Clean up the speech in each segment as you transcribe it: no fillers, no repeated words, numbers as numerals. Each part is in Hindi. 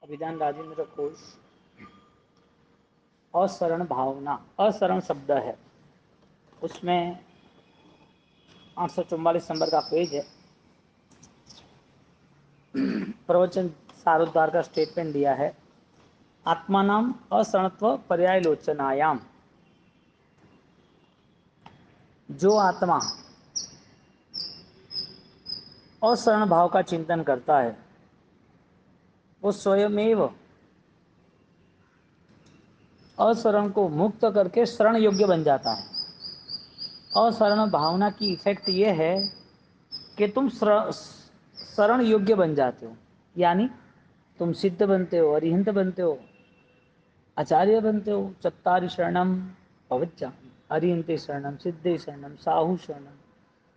अभिधान राजेंद्र कोश। असरण भावना, असरण शब्द है, उसमें 844 नंबर का पेज है। प्रवचन सारोद्धार का स्टेटमेंट दिया है। आत्मानाम असरणत्व पर्यायलोचनायाम, जो आत्मा असरण भाव का चिंतन करता है वो स्वयमेव असरण को मुक्त करके शरण योग्य बन जाता है। असरण भावना की इफेक्ट ये है कि तुम शरण योग्य बन जाते हो, यानी तुम सिद्ध बनते हो, अरिहंत बनते हो, आचार्य बनते हो। चत्तारि शरणम पवच्चामि, अरिहंते शरणम, सिद्धे शरणम, साहु शरणम,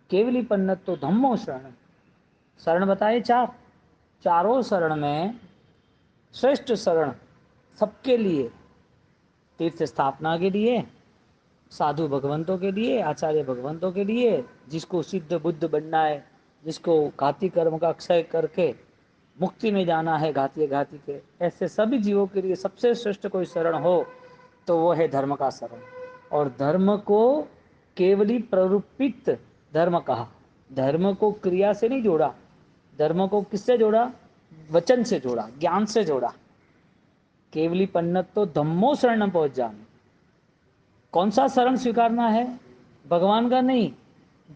केवली पन्नतो धम्मो शरणम। शरण बताए चार, चारों शरण में श्रेष्ठ शरण सबके लिए, तीर्थ स्थापना के लिए, साधु भगवंतों के लिए, आचार्य भगवंतों के लिए, जिसको सिद्ध बुद्ध बनना है, जिसको घाती कर्म का क्षय करके मुक्ति में जाना है घाती घाती के, ऐसे सभी जीवों के लिए सबसे श्रेष्ठ कोई शरण हो तो वो है धर्म का शरण। और धर्म को केवली प्ररूपित धर्म कहा। धर्म को क्रिया से नहीं जोड़ा, धर्म को किससे जोड़ा? वचन से जोड़ा, ज्ञान से जोड़ा। केवली पन्नत तो धम्मो शरण पहुंच जाना। कौन सा शरण स्वीकारना है? भगवान का नहीं,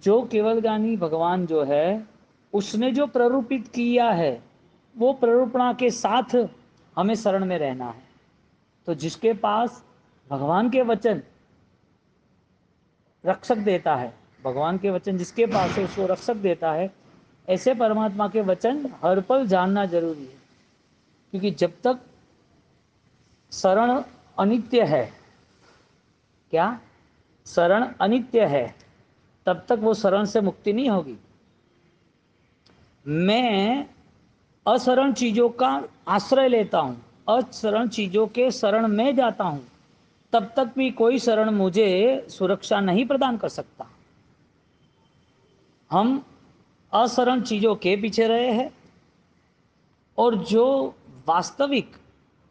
जो केवल ज्ञानी भगवान जो है उसने जो प्ररूपित किया है वो प्ररूपणा के साथ हमें शरण में रहना है। तो जिसके पास भगवान के वचन रक्षक देता है, भगवान के वचन जिसके पास है उसको रक्षक देता है, ऐसे परमात्मा के वचन हर पल जानना जरूरी है। क्योंकि जब तक शरण अनित्य है, क्या शरण अनित्य है, तब तक वो शरण से मुक्ति नहीं होगी। मैं अशरण चीजों का आश्रय लेता हूं, अशरण चीजों के शरण में जाता हूं, तब तक भी कोई शरण मुझे सुरक्षा नहीं प्रदान कर सकता। हम अशरण चीजों के पीछे रहे हैं, और जो वास्तविक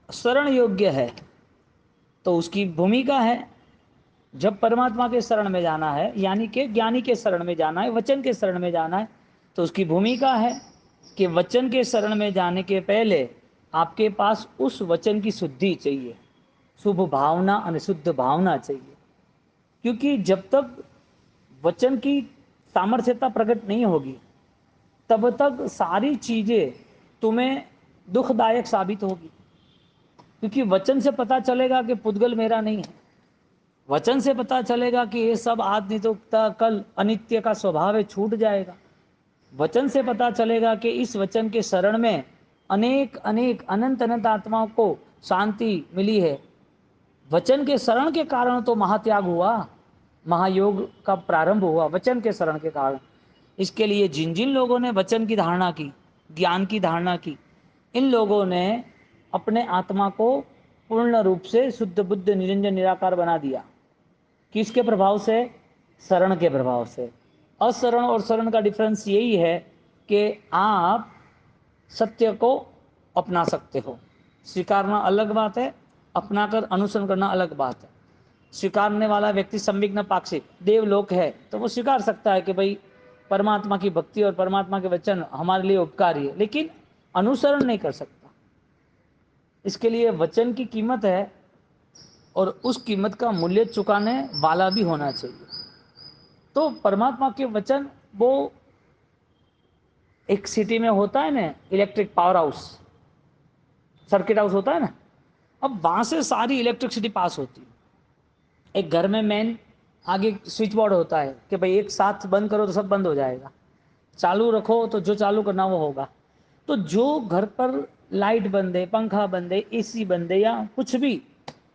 शरण योग्य है तो उसकी भूमिका है, जब परमात्मा के शरण में जाना है, यानी कि ज्ञानी के शरण में जाना है, वचन के शरण में जाना है, तो उसकी भूमिका है कि वचन के शरण में जाने के पहले आपके पास उस वचन की शुद्धि चाहिए, शुभ भावना और शुद्ध भावना चाहिए। क्योंकि जब तक वचन की सामर्थ्यता प्रकट नहीं होगी तब तक सारी चीजें तुम्हें दुखदायक साबित होगी। क्योंकि वचन से पता चलेगा कि पुद्गल मेरा नहीं है, वचन से पता चलेगा कि ये सब आज नहीं तो कल अनित्य का स्वभाव है, छूट जाएगा। वचन से पता चलेगा कि इस वचन के शरण में अनेक अनेक अनंत अनंत आत्माओं को शांति मिली है। वचन के शरण के कारण तो महात्याग हुआ, महायोग का प्रारंभ हुआ वचन के शरण के कारण। इसके लिए जिन जिन लोगों ने वचन की धारणा की, ज्ञान की धारणा की, इन लोगों ने अपने आत्मा को पूर्ण रूप से शुद्ध बुद्ध निरंजन निराकार बना दिया। किसके प्रभाव से? शरण के प्रभाव से। अशरण और शरण का डिफरेंस यही है कि आप सत्य को अपना सकते हो, स्वीकारना अलग बात है, अपना कर अनुसरण करना अलग बात है। स्वीकारने वाला व्यक्ति संविघ्न पाक्षिक देवलोक है तो वो स्वीकार सकता है कि भाई परमात्मा की भक्ति और परमात्मा के वचन हमारे लिए उपकारी है, लेकिन अनुसरण नहीं कर सकता। इसके लिए वचन की कीमत है और उस कीमत का मूल्य चुकाने वाला भी होना चाहिए। तो परमात्मा के वचन, वो एक सिटी में होता है ना electric power house, circuit house होता है ना, अब वहां से सारी इलेक्ट्रिसिटी पास होती है। एक घर में मेन आगे स्विच बोर्ड होता है कि भाई एक साथ बंद करो तो सब बंद हो जाएगा, चालू रखो तो जो चालू करना वो होगा। तो जो घर पर लाइट बंद है, पंखा बंद है, एसी बंद है, या कुछ भी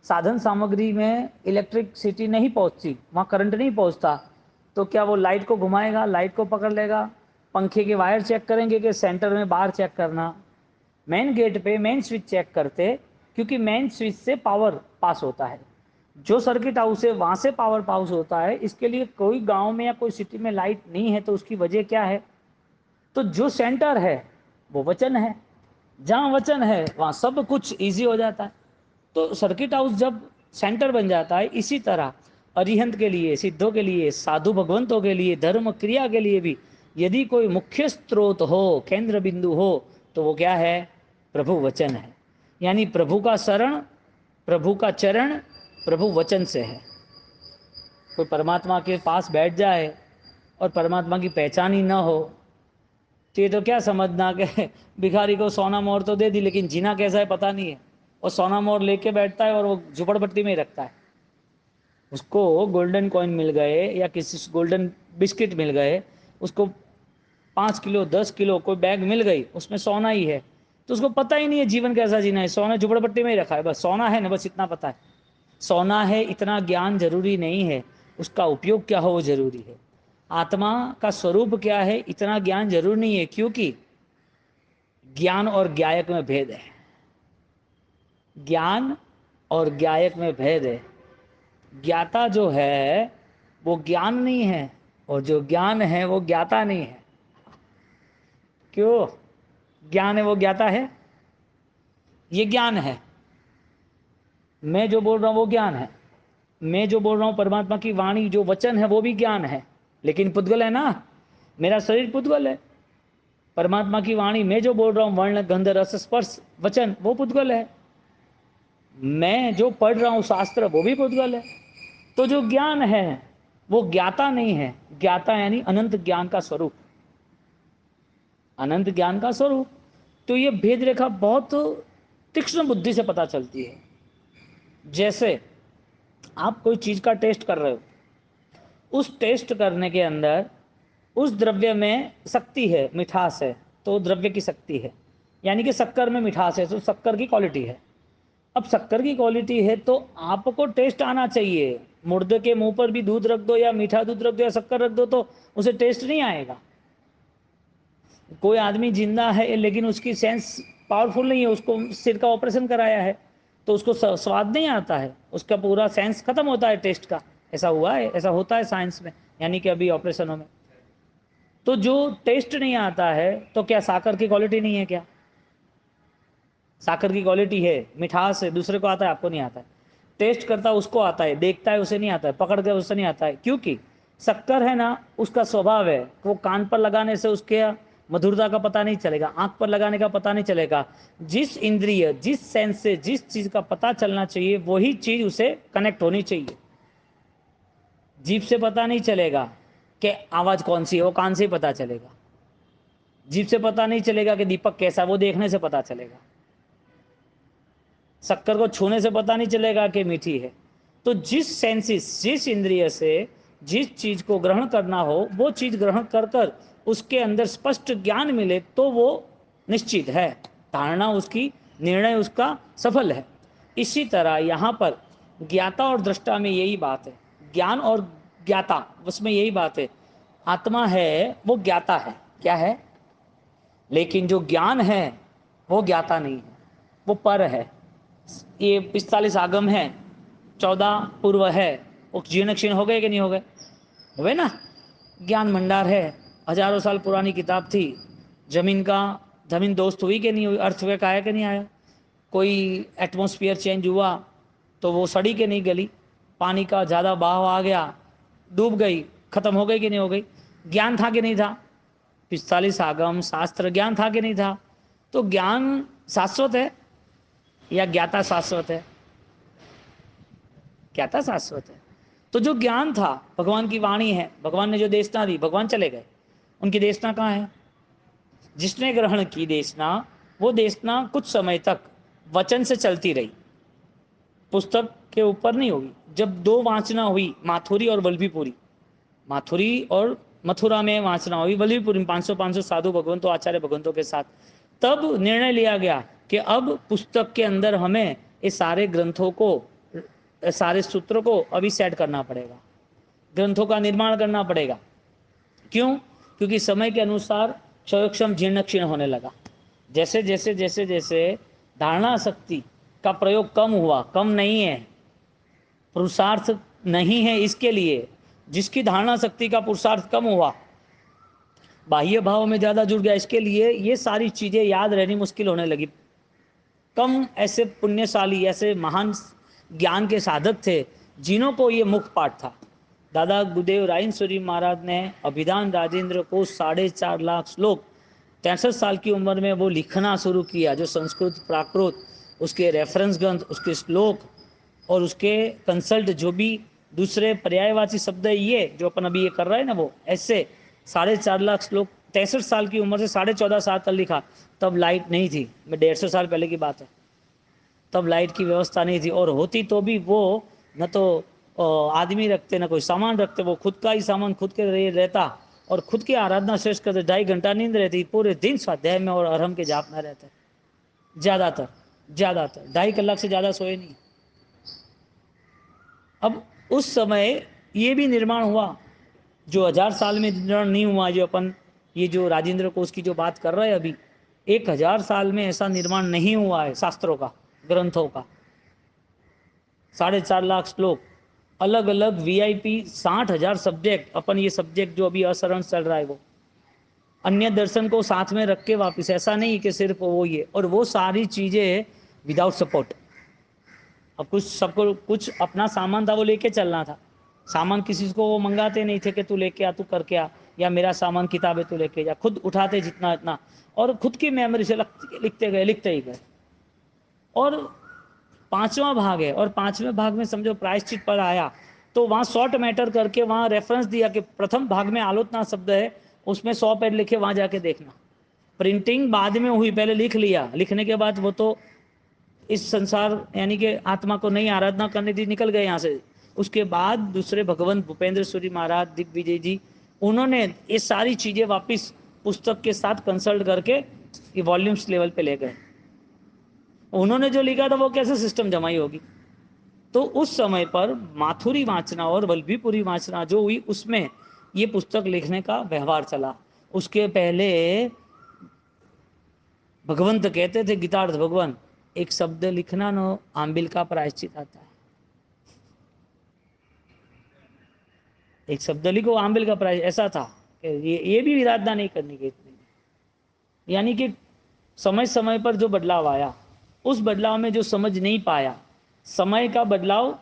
साधन सामग्री में इलेक्ट्रिसिटी नहीं पहुंचती, वहाँ करंट नहीं पहुंचता, तो क्या वो लाइट को घुमाएगा, लाइट को पकड़ लेगा? पंखे के वायर चेक करेंगे कि सेंटर में बाहर चेक करना, मेन गेट पे मेन स्विच चेक करते, क्योंकि मेन स्विच से पावर पास होता है। जो सर्किट हाउस है वहां से पावर पास होता है। इसके लिए कोई गांव में या कोई सिटी में लाइट नहीं है तो उसकी वजह क्या है? तो जो सेंटर है वो वचन है। जहाँ वचन है वहाँ सब कुछ इजी हो जाता है। तो सर्किट हाउस जब सेंटर बन जाता है, इसी तरह अरिहंत के लिए, सिद्धों के लिए, साधु भगवंतों के लिए, धर्म क्रिया के लिए भी यदि कोई मुख्य स्रोत हो, केंद्र बिंदु हो, तो वो क्या है? प्रभु वचन है। यानी प्रभु का शरण, प्रभु का चरण, प्रभु वचन से है। कोई परमात्मा के पास बैठ जाए और परमात्मा की पहचान ही ना हो, तो ये तो क्या समझना कि भिखारी को सोना मोहर तो दे दी, लेकिन जीना कैसा है पता नहीं है, और सोना मोहर लेके बैठता है और वो झुपड़पट्टी में ही रखता है। उसको गोल्डन कॉइन मिल गए या किसी गोल्डन बिस्किट मिल गए, उसको 5 किलो 10 किलो कोई बैग मिल गई, उसमें सोना ही है, तो उसको पता ही नहीं है जीवन कैसा जीना है। सोना झुपड़पट्टी में ही रखा है, बस सोना है ना, बस इतना पता है। सोना है इतना ज्ञान जरूरी नहीं है, उसका उपयोग क्या हो वो जरूरी है। आत्मा का स्वरूप क्या है इतना ज्ञान जरूरी नहीं है, क्योंकि ज्ञान और ज्ञायक में भेद है। ज्ञान और ज्ञायक में भेद है। ज्ञाता जो है वो ज्ञान नहीं है, और जो ज्ञान है वो ज्ञाता नहीं है। क्यों? ज्ञान है वो ज्ञाता है, ये ज्ञान है। मैं जो बोल रहा हूं वो ज्ञान है। मैं जो बोल रहा हूं परमात्मा की वाणी जो वचन है वो भी ज्ञान है, लेकिन पुद्गल है ना। मेरा शरीर पुद्गल है। परमात्मा की वाणी मैं जो बोल रहा हूं, वर्ण गंध रस स्पर्श वचन, वो पुद्गल है। मैं जो पढ़ रहा हूं शास्त्र, वो भी पुद्गल है। तो जो ज्ञान है वो ज्ञाता नहीं है। ज्ञाता यानी अनंत ज्ञान का स्वरूप, अनंत ज्ञान का स्वरूप। तो ये भेद रेखा बहुत तीक्ष्ण बुद्धि से पता चलती है। जैसे आप कोई चीज का टेस्ट कर रहे हो, उस टेस्ट करने के अंदर उस द्रव्य में शक्ति है, मिठास है, तो द्रव्य की शक्ति है, यानी कि शक्कर में मिठास है, तो शक्कर की क्वालिटी है। अब शक्कर की क्वालिटी है तो आपको टेस्ट आना चाहिए। मुर्दे के मुंह पर भी दूध रख दो या मीठा दूध रख दो या शक्कर रख दो तो उसे टेस्ट नहीं आएगा। कोई आदमी जिंदा है लेकिन उसकी सेंस पावरफुल नहीं है, उसको सिर का ऑपरेशन कराया है, तो उसको स्वाद नहीं आता है, उसका पूरा सेंस खत्म होता है टेस्ट का। ऐसा हुआ है, ऐसा होता है साइंस में, यानी कि अभी ऑपरेशनों में। तो जो टेस्ट नहीं आता है, तो क्या साकर की क्वालिटी नहीं है क्या? साकर की क्वालिटी है, मिठास है, दूसरे को आता है, आपको नहीं आता है। टेस्ट करता है उसको आता है, देखता है उसे नहीं आता है, पकड़ के उसे नहीं आता है, क्योंकि शक्कर है ना, उसका स्वभाव है, वो कान पर लगाने से उसके मधुरता का पता नहीं चलेगा, आंख पर लगाने का पता नहीं चलेगा। जिस इंद्रिय, जिस सेंस से जिस चीज का पता चलना चाहिए वही चीज उसे कनेक्ट होनी चाहिए। जीभ से पता नहीं चलेगा कि आवाज कौन सी है, वो कान से ही पता चलेगा। जीभ से पता नहीं चलेगा कि दीपक कैसा, वो देखने से पता चलेगा। शक्कर को छूने से पता नहीं चलेगा कि मीठी है। तो जिस सेंसिस, जिस इंद्रिय से जिस चीज को ग्रहण करना हो वो चीज ग्रहण कर कर उसके अंदर स्पष्ट ज्ञान मिले तो वो निश्चित है, धारणा उसकी, निर्णय उसका सफल है। इसी तरह यहाँ पर ज्ञाता और दृष्टा में यही बात है, ज्ञान और ज्ञाता उसमें यही बात है। आत्मा है वो ज्ञाता है, क्या है, लेकिन जो ज्ञान है वो ज्ञाता नहीं है, वो पर है। ये 45 आगम है, 14 पूर्व है, वो जीर्ण क्षीण हो गए कि नहीं हो गए? हुए ना। ज्ञान भंडार है, हजारों साल पुरानी किताब थी। जमीन का, जमीन दोस्त हुई कि नहीं हुई, अर्थक्वेक आया कि नहीं आया, कोई एटमॉस्फेयर चेंज हुआ तो वो सड़ी के नहीं गली, पानी का ज़्यादा बहाव आ गया, डूब गई, खत्म हो गई कि नहीं हो गई? ज्ञान था कि नहीं था? 45 आगम शास्त्र ज्ञान था कि नहीं था? तो ज्ञान शाश्वत है या ज्ञाता शाश्वत है? ज्ञाता शाश्वत है। तो जो ज्ञान था, भगवान की वाणी है, भगवान ने जो देशना दी, भगवान चले गए, उनकी देशना कहाँ है? जिसने ग्रहण की देशना, वो देशना कुछ समय तक वचन से चलती रही, पुस्तक के ऊपर नहीं होगी। जब दो वाचना हुई, माथुरी और वल्लभीपुरी, माथुरी और मथुरा में वाचना हुई, वल्लभीपुरी में 500 साधु भगवंतों, आचार्य भगवंतों के साथ, तब निर्णय लिया गया कि अब पुस्तक के अंदर हमें इस सारे ग्रंथों को, सारे सूत्रों को अभी सेट करना पड़ेगा, ग्रंथों का निर्माण करना पड़ेगा। क्यों? क्योंकि समय के अनुसार क्षयोक्षम जीर्ण क्षीण होने लगा। जैसे जैसे जैसे जैसे धारणा शक्ति का प्रयोग कम हुआ, कम नहीं है, पुरुषार्थ नहीं है इसके लिए, जिसकी धारणा शक्ति का पुरुषार्थ कम हुआ बाह्य भाव में ज़्यादा जुड़ गया, इसके लिए ये सारी चीज़ें याद रहनी मुश्किल होने लगी। कम ऐसे पुण्यशाली, ऐसे महान ज्ञान के साधक थे जिन्हों को ये मुख्य पाठ था। दादा गुरुदेव रायसुरी महाराज ने अभिधान राजेंद्र को 4.5 लाख श्लोक 63 साल की उम्र में वो लिखना शुरू किया, जो संस्कृत प्राकृत, उसके रेफरेंस ग्रंथ, उसके श्लोक और उसके कंसल्ट जो भी दूसरे पर्यायवाची शब्द है, ये जो अपन अभी ये कर रहे हैं ना, वो ऐसे 4.5 लाख श्लोक 63 साल की उम्र से 14.5 साल तक लिखा। तब लाइट नहीं थी, मैं 150 साल पहले की बात है। तब लाइट की व्यवस्था नहीं थी, और होती तो भी वो न तो आदमी रखते, न कोई सामान रखते, वो खुद का ही सामान खुद के रहता और खुद की आराधना श्रेष्ठ करते। 2.5 घंटा नींद रहती, पूरे दिन स्वाध्याय में और अरहम के जाप में रहते, ज़्यादातर 2.5 कलाक से ज़्यादा सोए नहीं। अब उस समय ये भी निर्माण हुआ जो 1000 साल में निर्माण नहीं हुआ, जो अपन ये जो राजेंद्र कोश की जो बात कर रहे हैं अभी, 1000 साल में ऐसा निर्माण नहीं हुआ है शास्त्रों का, ग्रंथों का। 4.5 लाख श्लोक, अलग अलग VIP 60,000 सब्जेक्ट, अपन ये सब्जेक्ट जो अभी असरण चल रहा है वो अन्य दर्शन को साथ में रख के वापिस, ऐसा नहीं कि सिर्फ वो ये, और वो सारी चीज़ें विदाउट सपोर्ट। अब कुछ सबको कुछ अपना सामान था वो लेके चलना था, सामान किसी को वो मंगाते नहीं थे कि तू लेके आ, तू करके आ, या मेरा सामान किताबें तू लेके जा, खुद उठाते जितना इतना, और खुद की मेमोरी से लिखते ही गए। और 5वां भाग है, और 5वें भाग में समझो प्रायश्चित पर आया, तो वहाँ शॉर्ट मैटर करके वहाँ रेफरेंस दिया कि प्रथम भाग में आलोचना शब्द है, उसमें 100 पेज लिखे, वहाँ जाके देखना। प्रिंटिंग बाद में हुई, पहले लिख लिया, लिखने के बाद वो तो इस संसार यानी कि आत्मा को नहीं आराधना करने दी, निकल गए यहाँ से। उसके बाद दूसरे भगवंत भूपेंद्र सूरी महाराज, दिग्विजय जी, उन्होंने ये सारी चीज़ें वापस पुस्तक के साथ कंसल्ट करके ये वॉल्यूम्स लेवल पे ले गए। उन्होंने जो लिखा था वो कैसे सिस्टम जमाई होगी। तो उस समय पर माथुरी वाचना और वल्लभीपुरी वाचना जो हुई, उसमें ये पुस्तक लिखने का व्यवहार चला। उसके पहले भगवंत कहते थे, गीतार्थ भगवान, एक शब्द लिखना नो आंबिल का प्रायश्चित आता है, एक शब्द लिखो आंबिल का प्रायश्चित। ऐसा था कि ये भी विराधना नहीं करनी की इतनी। यानी कि समय समय पर जो बदलाव आया, उस बदलाव में जो समझ नहीं पाया, समय का बदलाव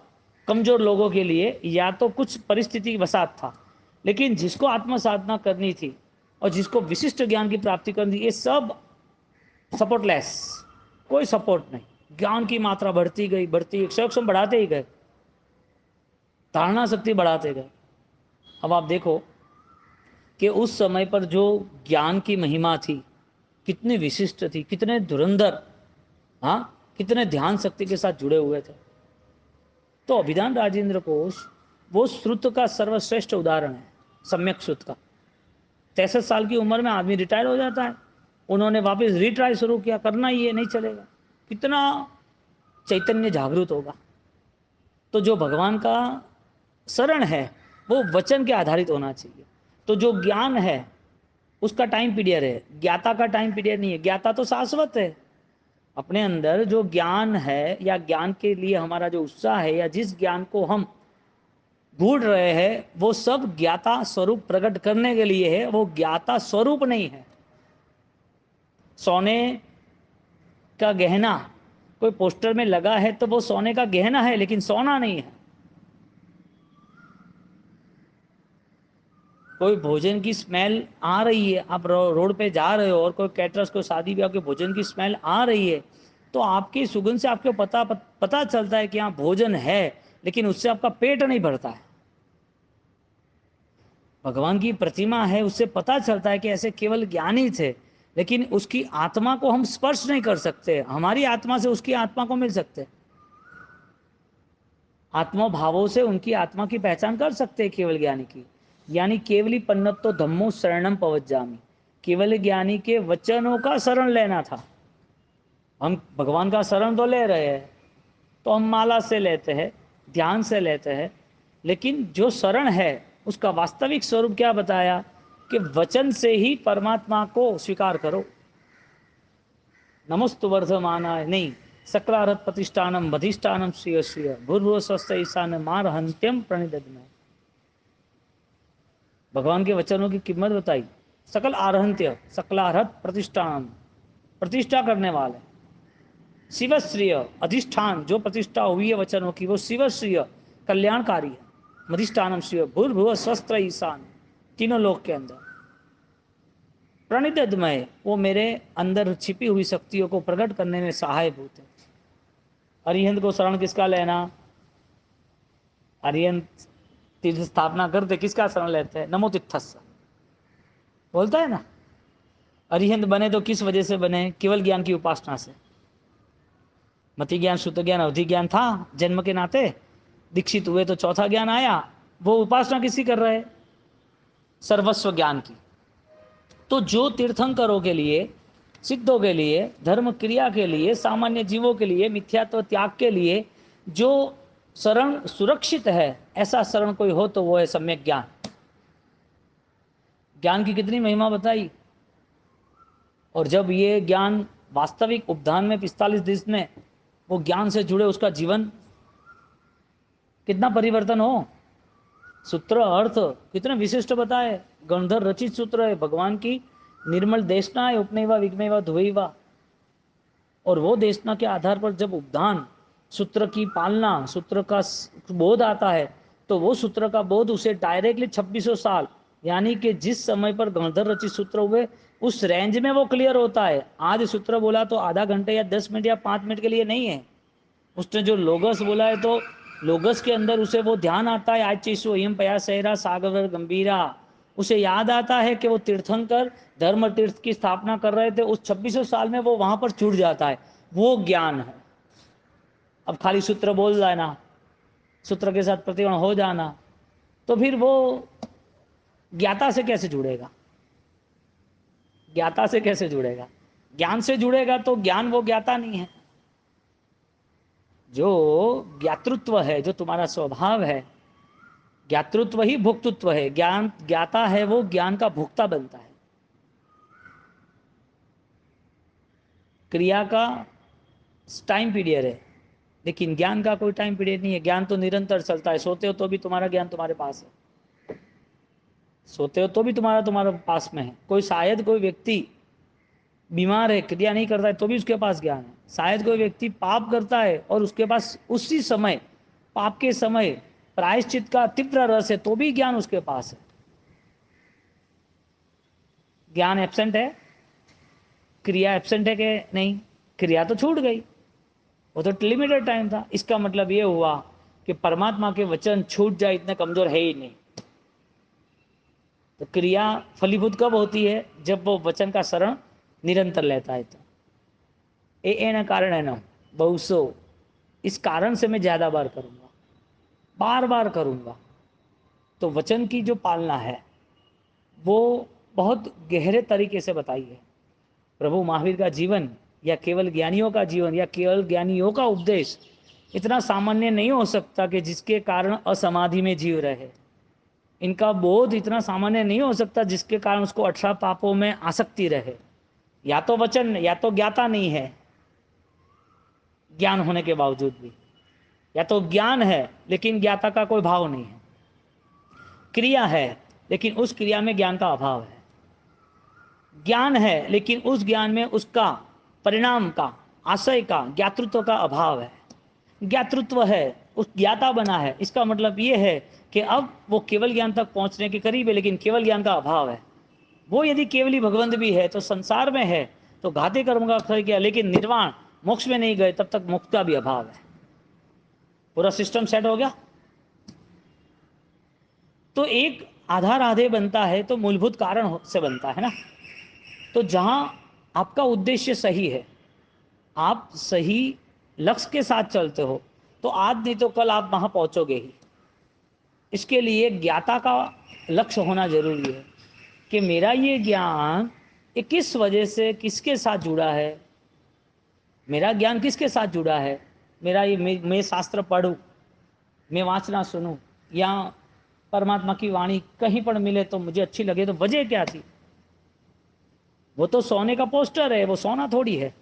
कमजोर लोगों के लिए या तो कुछ परिस्थिति वसात था, लेकिन जिसको आत्म साधना करनी थी और जिसको विशिष्ट ज्ञान की प्राप्ति करनी थी, ये सब सपोर्टलेस, कोई सपोर्ट नहीं। ज्ञान की मात्रा बढ़ती गई, क्षण बढ़ाते ही गए, धारणा शक्ति बढ़ाते गए। अब आप देखो कि उस समय पर जो ज्ञान की महिमा थी कितनी विशिष्ट थी, कितने धुरंधर, हाँ, कितने ध्यान शक्ति के साथ जुड़े हुए थे। तो अभिधान राजेंद्र कोश वो श्रुत का सर्वश्रेष्ठ उदाहरण है, सम्यक श्रुत का। 63 साल की उम्र में आदमी रिटायर हो जाता है, उन्होंने वापस रिट्राई शुरू किया, करना ही है, नहीं चलेगा। कितना चैतन्य जागृत होगा। तो जो भगवान का शरण है वो वचन के आधारित होना चाहिए। तो जो ज्ञान है उसका टाइम पीरियड है, ज्ञाता का टाइम पीरियड नहीं है। ज्ञाता तो शाश्वत है। अपने अंदर जो ज्ञान है या ज्ञान के लिए हमारा जो उत्साह है या जिस ज्ञान को हम ढूंढ रहे हैं, वो सब ज्ञाता स्वरूप प्रकट करने के लिए है, वो ज्ञाता स्वरूप नहीं है। सोने का गहना कोई पोस्टर में लगा है तो वो सोने का गहना है, लेकिन सोना नहीं है। कोई भोजन की स्मेल आ रही है, आप रोड पे जा रहे हो और कोई कैटरर्स को शादी ब्याह के भोजन की स्मेल आ रही है, तो आपकी सुगंध से आपको पता चलता है कि यहाँ भोजन है, लेकिन उससे आपका पेट नहीं भरता है। भगवान की प्रतिमा है, उससे पता चलता है कि ऐसे केवल ज्ञानी थे, लेकिन उसकी आत्मा को हम स्पर्श नहीं कर सकते। हमारी आत्मा से उसकी आत्मा को मिल सकते, आत्मा भावों से उनकी आत्मा की पहचान कर सकते हैं केवल ज्ञानी की। यानी केवली पन्नतो धम्मो शरणम पवज्जामि, केवल ज्ञानी के वचनों का शरण लेना था। हम भगवान का शरण तो ले रहे हैं, तो हम माला से लेते हैं, ध्यान से लेते हैं, लेकिन जो शरण है उसका वास्तविक स्वरूप क्या बताया कि वचन से ही परमात्मा को स्वीकार करो। नमस्तु वर्धमानाय नहीं, सक्रारत प्रतिष्ठानम बधिष्ठानम श्रिय श्रिय भूर्भुव स्वस्थ ईशान मार हंत्यम प्रणिदध्मय। भगवान के वचनों की कीमत बताई सकल आरहंत्य सकलारहत प्रतिष्ठान, प्रतिष्ठा करने वाले। शिवश्रिय अधिष्ठान, जो प्रतिष्ठा हुई है वचनों की वो शिवश्रिय कल्याणकारी है। मधिष्ठानम शिव भूर्भुव स्वस्थ ईशान, तीनों लोक के अंदर। प्रणितमय, वो मेरे अंदर छिपी हुई शक्तियों को प्रकट करने में सहायभूत है। अरिहंत को शरण किसका लेना? अरिहंत तीर्थ स्थापना करते किसका शरण लेते हैं? नमो तीर्थस्स बोलता है ना। अरिहंत बने तो किस वजह से बने? केवल ज्ञान की उपासना से। मति ज्ञान, शुद्ध ज्ञान, अवधि ज्ञान था जन्म के नाते, दीक्षित हुए तो चौथा ज्ञान आया। वो उपासना किसी कर रहे? सर्वस्व ज्ञान की। तो जो तीर्थंकरों के लिए, सिद्धों के लिए, धर्म क्रिया के लिए, सामान्य जीवों के लिए, मिथ्यात्व त्याग के लिए जो शरण सुरक्षित है, ऐसा शरण कोई हो तो वो है सम्यक ज्ञान। ज्ञान की कितनी महिमा बताई। और जब ये ज्ञान वास्तविक उपधान में 45 दिन में वो ज्ञान से जुड़े, उसका जीवन कितना परिवर्तन हो। सूत्र अर्थ कितने विशिष्ट बताए, गणधर रचित सूत्र है, भगवान की निर्मल देशना है, उपनैवा विग्नैवा ध्रुवैवा। और वो देशना के आधार पर जब उपधान सूत्र की पालना, सूत्र का बोध आता है, तो वो सूत्र का बोध उसे डायरेक्टली 2600 साल, यानी कि जिस समय पर गणधर रचित सूत्र हुए उस रेंज में वो क्लियर होता है। आज सूत्र बोला तो आधा घंटे या 10 मिनट या 5 मिनट के लिए नहीं है। उसने जो लोगस बोला है तो लोगस के अंदर उसे वो ध्यान आता है, आज चीसो हिम पया सहरा सागर गंभीरा। उसे याद आता है कि वो तीर्थंकर धर्म तीर्थ की स्थापना कर रहे थे, उस 2600 साल में वो वहां पर छूट जाता है। वो ज्ञान है। अब खाली सूत्र बोल जाना, सूत्र के साथ प्रतिगण हो जाना, तो फिर वो ज्ञाता से कैसे जुड़ेगा? ज्ञाता से कैसे जुड़ेगा? ज्ञान से जुड़ेगा तो ज्ञान वो ज्ञाता नहीं है। जो ज्ञातृत्व है, जो तुम्हारा स्वभाव है, ज्ञातृत्व ही भुक्तृत्व है। ज्ञान ज्ञाता है वो ज्ञान का भुक्ता बनता है। क्रिया का टाइम पीरियड है, लेकिन ज्ञान का कोई टाइम पीरियड नहीं है। ज्ञान तो निरंतर चलता है। सोते हो तो भी तुम्हारा ज्ञान तुम्हारे पास है, सोते हो तो भी तुम्हारा पास में है। कोई शायद कोई व्यक्ति बीमार है, क्रिया नहीं करता है, तो भी उसके पास ज्ञान है। शायद कोई व्यक्ति पाप करता है और उसके पास उसी समय, पाप के समय प्रायश्चित का तीव्र रस है, तो भी ज्ञान उसके पास है। ज्ञान एब्सेंट है, क्रिया एब्सेंट है कि नहीं? क्रिया तो छूट गई, वो तो लिमिटेड टाइम था। इसका मतलब ये हुआ कि परमात्मा के वचन छूट जाए इतने कमजोर है ही नहीं। तो क्रिया फलीभूत कब होती है? जब वो वचन का शरण निरंतर लेता है। तो एन कारण है ना बहुसो, इस कारण से मैं ज्यादा बार करूंगा, बार बार करूंगा। तो वचन की जो पालना है वो बहुत गहरे तरीके से बताई है। प्रभु महावीर का जीवन या केवल ज्ञानियों का जीवन या केवल ज्ञानियों का उपदेश इतना सामान्य नहीं हो सकता कि जिसके कारण असमाधि में जीव रहे। इनका बोध इतना सामान्य नहीं हो सकता जिसके कारण उसको 18 पापों में आसक्ति रहे। या तो वचन, या तो ज्ञाता नहीं है ज्ञान होने के बावजूद भी, या तो ज्ञान है लेकिन ज्ञाता का कोई भाव नहीं है। क्रिया है लेकिन उस क्रिया में ज्ञान का अभाव है। ज्ञान है लेकिन उस ज्ञान में उसका परिणाम का, आशय का, ज्ञातृत्व का अभाव है। ज्ञातृत्व है, उस ज्ञाता बना है, इसका मतलब ये है कि अब वो केवल ज्ञान तक पहुंचने के करीब है, लेकिन केवल ज्ञान का अभाव है। वो यदि केवली भगवंत भी है तो संसार में है तो घाते कर्म का अक्षय किया, लेकिन निर्वाण मोक्ष में नहीं गए तब तक मोक्ष का भी अभाव है। पूरा सिस्टम सेट हो गया। तो एक आधार आधे बनता है तो मूलभूत कारण से बनता है ना। तो जहां आपका उद्देश्य सही है, आप सही लक्ष्य के साथ चलते हो, तो आज नहीं तो कल आप वहां पहुंचोगे ही। इसके लिए ज्ञाता का लक्ष्य होना जरूरी है कि मेरा ये ज्ञान ये किस वजह से किसके साथ जुड़ा है, मेरा ज्ञान किसके साथ जुड़ा है। मेरा ये मैं शास्त्र पढ़ूं, मैं वाचना सुनूं, या परमात्मा की वाणी कहीं पर मिले तो मुझे अच्छी लगे, तो वजह क्या थी? वो तो सोने का पोस्टर है, वो सोना थोड़ी है।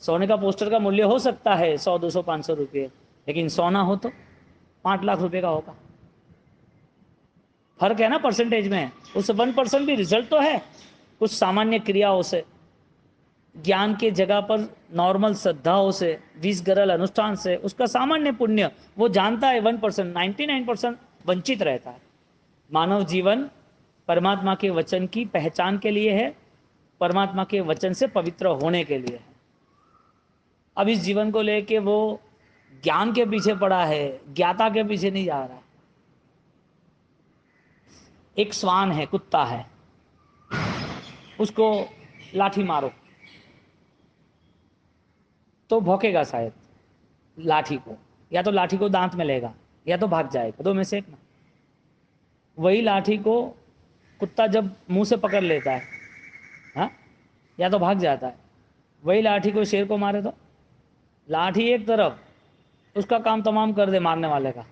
सोने का पोस्टर का मूल्य हो सकता है 100 200 500 रुपये, लेकिन सोना हो तो 5 लाख रुपए का होगा। फर्क है ना परसेंटेज में। उस 1% भी रिजल्ट तो है कुछ सामान्य क्रियाओं से, ज्ञान के जगह पर नॉर्मल श्रद्धाओं से, 20 गरल अनुष्ठान से, उसका सामान्य पुण्य वो जानता है 1%, 99% वंचित रहता है। मानव जीवन परमात्मा के वचन की पहचान के लिए है, परमात्मा के वचन से पवित्र होने के लिए है। अब इस जीवन को लेके वो ज्ञान के पीछे पड़ा है, ज्ञाता के पीछे नहीं जा रहा है। एक श्वान है, कुत्ता है, उसको लाठी मारो तो भौंकेगा शायद लाठी को, या तो लाठी को दांत में लेगा या तो भाग जाएगा, दो में से एक ना। वही लाठी को कुत्ता जब मुंह से पकड़ लेता है, हाँ, या तो भाग जाता है। वही लाठी को शेर को मारे तो लाठी एक तरफ, उसका काम तमाम कर दे मारने वाले का।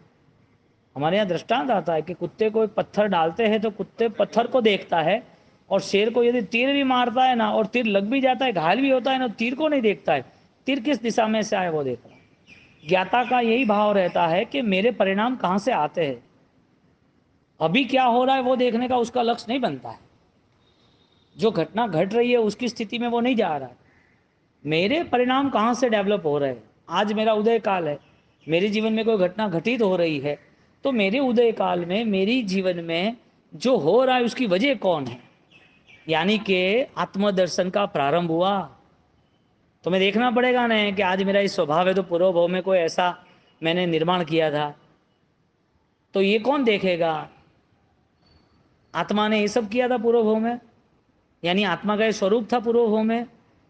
हमारे यहाँ दृष्टांत आता है कि कुत्ते को पत्थर डालते हैं तो कुत्ते पत्थर को देखता है, और शेर को यदि तीर भी मारता है ना और तीर लग भी जाता है, घायल भी होता है ना, तीर को नहीं देखता है, तीर किस दिशा में से आए वो देख रहा है। ज्ञाता का यही भाव रहता है कि मेरे परिणाम कहाँ से आते हैं, अभी क्या हो रहा है वो देखने का उसका लक्ष्य नहीं बनता है। जो घटना घट रही है उसकी स्थिति में वो नहीं जा रहा है, मेरे परिणाम कहाँ से डेवलप हो रहे हैं। आज मेरा उदय काल है, मेरे जीवन में कोई घटना घटित हो रही है, तो मेरे उदय काल में मेरी जीवन में जो हो रहा है उसकी वजह कौन है, यानी कि आत्मदर्शन का प्रारंभ हुआ। तो मैं देखना पड़ेगा ना कि आज मेरा इस स्वभाव है तो पूर्व भाव में कोई ऐसा मैंने निर्माण किया था, तो ये कौन देखेगा। आत्मा ने ये सब किया था पूर्व भाव में, यानी आत्मा का ये स्वरूप था पूर्व भाव में,